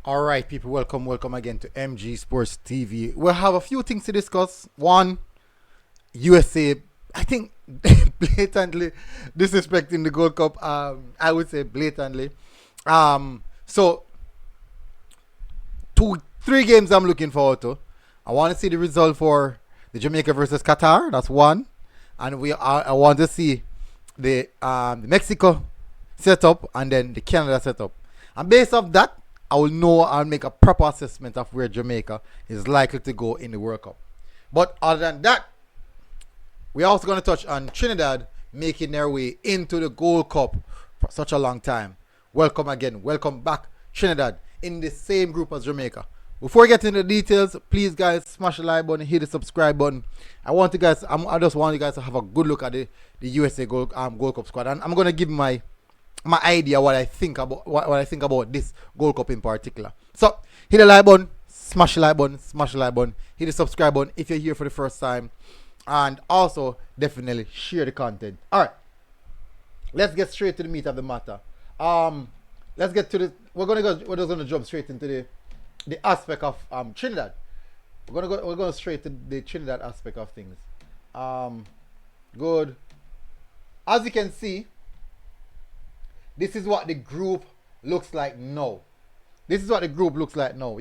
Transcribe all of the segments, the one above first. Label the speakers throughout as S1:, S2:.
S1: All right, people, welcome again to MG Sports TV. We'll have a few things to discuss. One, USA, I think, blatantly disrespecting the Gold Cup. I would say blatantly. So, three games I'm looking forward to. I want to see the result for the Jamaica versus Qatar. That's one, and I want to see the Mexico setup and then the Canada setup. And based off that, I'll make a proper assessment of where Jamaica is likely to go in the World Cup. But other than that, we're also going to touch on Trinidad making their way into the Gold Cup for such a long time. Welcome again. Welcome back, Trinidad, in the same group as Jamaica. Before we get into the details, please, guys, smash the like button, hit the subscribe button. I just want you guys to have a good look at the USA Gold Cup squad, and I'm going to give my idea what I think about this Gold Cup in particular. So hit the like button, smash the like button, hit the subscribe button if you're here for the first time, and also definitely share the content. All right, let's get straight to the meat of the matter. Let's get to the. We're just gonna jump straight into the aspect of Trinidad. We're going straight to the Trinidad aspect of things. Good. As you can see, this is what the group looks like now. We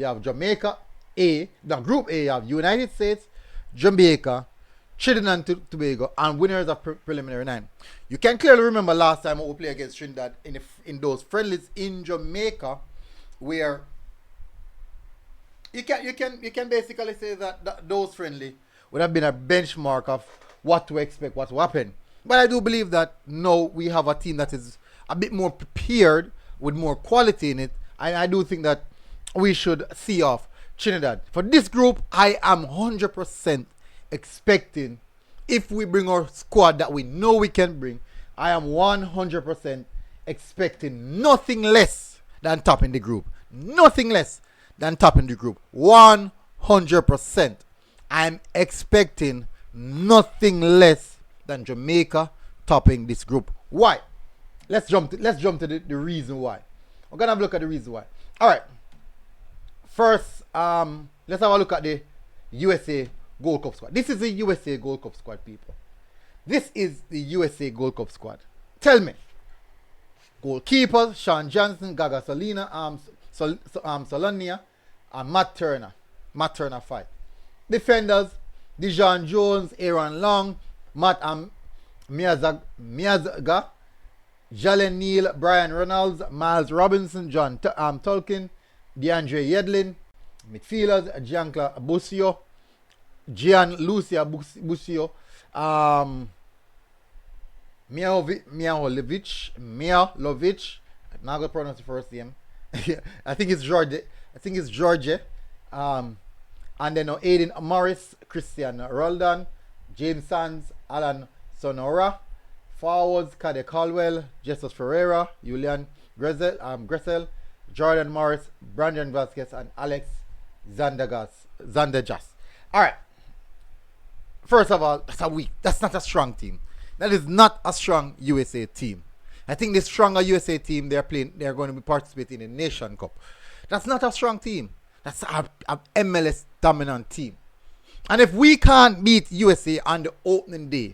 S1: have Jamaica A. The group A, you have United States, Jamaica, Trinidad and Tobago, and winners of preliminary 9. You can clearly remember last time we played against Trinidad in those friendlies in Jamaica, where you can basically say that those friendly would have been a benchmark of what to expect, what to happen. But I do believe that now we have a team that is a bit more prepared with more quality in it, and I do think that we should see off Trinidad. For this group, I am 100% expecting, if we bring our squad that we know we can bring, I am 100% expecting nothing less than topping the group. 100%. I'm expecting nothing less than Jamaica topping this group. Why? Let's jump to the reason why. We're gonna have a look at the reason why. All right. First, let's have a look at the USA Gold Cup squad. This is the USA Gold Cup squad, people. This is the USA Gold Cup squad. Tell me. Goalkeepers: Sean Johnson, Gaga Salina, Solonia, and Matt Turner. Matt Turner 5. Defenders: Dijon Jones, Aaron Long, Matt Miazaga, Jalen Neal, Brian Reynolds, Miles Robinson, John Tolkien, DeAndre Yedlin. Midfielders: Gianca Busio, Gianlucia Busio, Mialovic. I'm not gonna pronounce the first name. I think it's George. And then Aiden Morris, Christian Roldan, James Sands, Alan Sonora. Forwards: Cade Caldwell, Jesus Ferreira, Julian Gressel, Jordan Morris, Brandon Vasquez, and Alex Zandejas. All right. First of all, that's not a strong team. That is not a strong USA team. I think the stronger USA team they're going to be participating in the Nation Cup. That's not a strong team. That's an MLS dominant team. And if we can't beat USA on the opening day,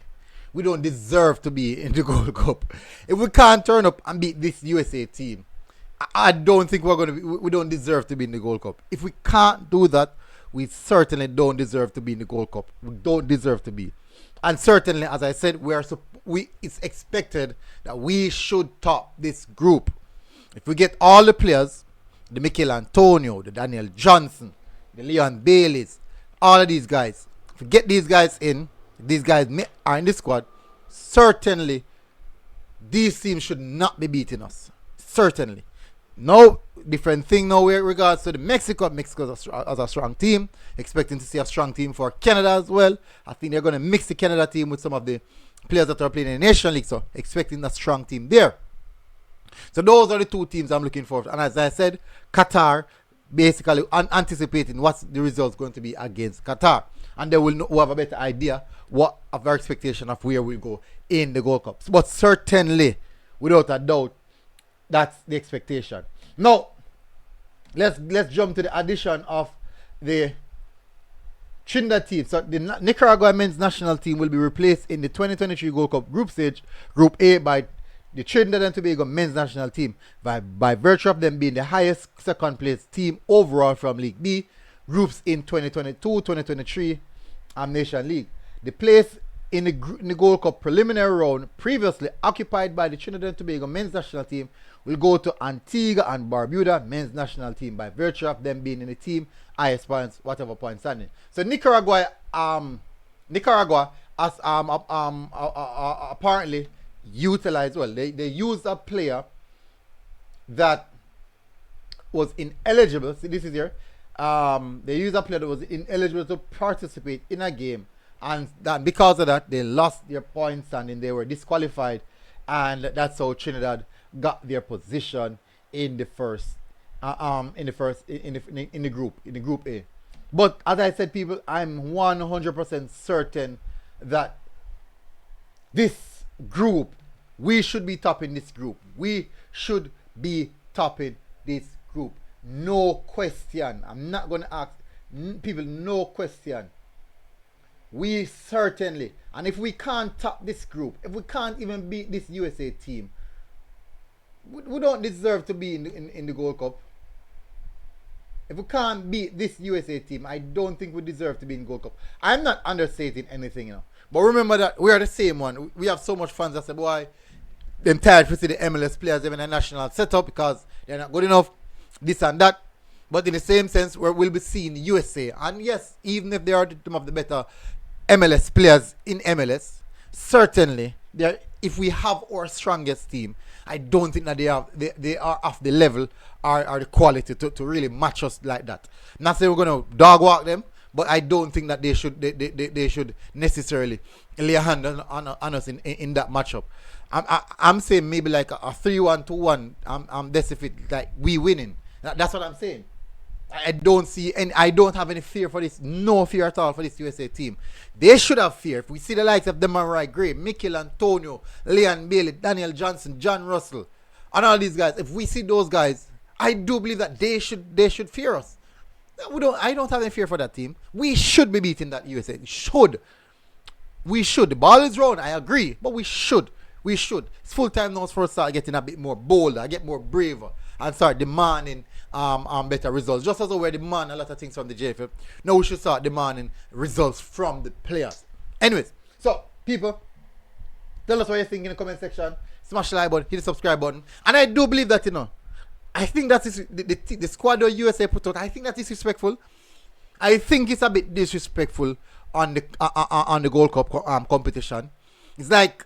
S1: we don't deserve to be in the Gold Cup. If we can't turn up and beat this USA team, I don't think we don't deserve to be in the Gold Cup. If we can't do that, we certainly don't deserve to be in the Gold Cup. We don't deserve to be. And certainly, as I said, it's expected that we should top this group. If we get all the players, the Mikel Antonio, the Daniel Johnson, the Leon Baileys, all of these guys, if we get these guys in, these guys are in the squad, certainly these teams should not be beating us. Certainly. No different thing now with regards to the Mexico. Mexico as a strong team. Expecting to see a strong team for Canada as well. I think they're going to mix the Canada team with some of the players that are playing in the Nation League. So expecting a strong team there. So those are the two teams I'm looking for. And as I said, Qatar, basically anticipating what's the results going to be against Qatar. And they will have a better idea what of our expectation of where we go in the Gold Cup. But certainly, without a doubt, that's the expectation. Now, let's jump to the addition of the Trinidad team. So the Nicaragua men's national team will be replaced in the 2023 Gold Cup group stage, Group A, by the Trinidad and Tobago men's national team by virtue of them being the highest second place team overall from League B groups in 2022-2023 Nation League. The place in the Gold Cup preliminary round previously occupied by the Trinidad and Tobago men's national team will go to Antigua and Barbuda men's national team by virtue of them being in the team highest points, whatever point standing. So Nicaragua has apparently utilized, well, they used a player that was ineligible. See, this is here. They used a player that was ineligible to participate in a game, and that because of that they lost their point standing. They were disqualified, and that's how Trinidad got their position in the group A. But as I said, people, I'm 100% certain that this group, we should be topping this group. We should be topping this group. No question. I'm not going to ask people, no question. We certainly, and if we can't top this group, if we can't even beat this USA team, we don't deserve to be in the Gold Cup. If we can't beat this USA team, I don't think we deserve to be in Gold Cup. I'm not understating anything, you know. But remember that we are the same one. We have so much fans that say, boy, them tired to see the MLS players even a national setup because they're not good enough, this and that. But in the same sense, we'll be seeing USA. And yes, even if they are some of the better MLS players in MLS, certainly, if we have our strongest team, I don't think that they are of the level or the quality to really match us like that. Not saying we're going to dog walk them, but I don't think that they should necessarily lay a hand on us in that matchup. I'm saying maybe like a 3-1, 2-1. That's if it like we winning. That's what I'm saying. I don't have any fear for this. No fear at all for this USA team. They should have fear. If we see the likes of Demarai Gray, Mikel Antonio, Leon Bailey, Daniel Johnson, John Russell, and all these guys, if we see those guys, I do believe that they should fear us. I don't have any fear for that team. We should be beating that USA. We should. The ball is rolling, I agree, but we should. It's full time now for us to start getting a bit more bolder, get more braver, and start demanding better results. Just as we're demanding a lot of things from the JFF, now we should start demanding results from the players. Anyways, so people, tell us what you think in the comment section. Smash the like button, hit the subscribe button, and I do believe that, you know, I think that is the squad that USA put out. I think that is disrespectful. I think it's a bit disrespectful on the Gold Cup competition. It's like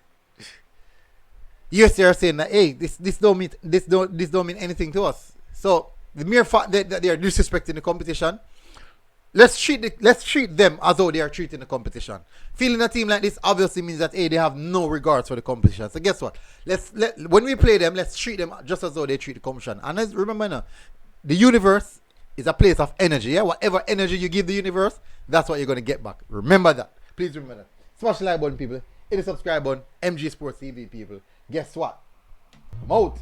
S1: USA are saying that, hey, this don't mean anything to us. So the mere fact that they are disrespecting the competition, let's treat them as though they are treating the competition. Feeling a team like this obviously means that, hey, they have no regards for the competition. So guess what? When we play them, let's treat them just as though they treat the competition. And let's remember now, the universe is a place of energy. Yeah, whatever energy you give the universe, that's what you're gonna get back. Remember that. Please remember that. Smash the like button, people. Hit the subscribe button. MG Sports TV, people. Guess what? I'm out.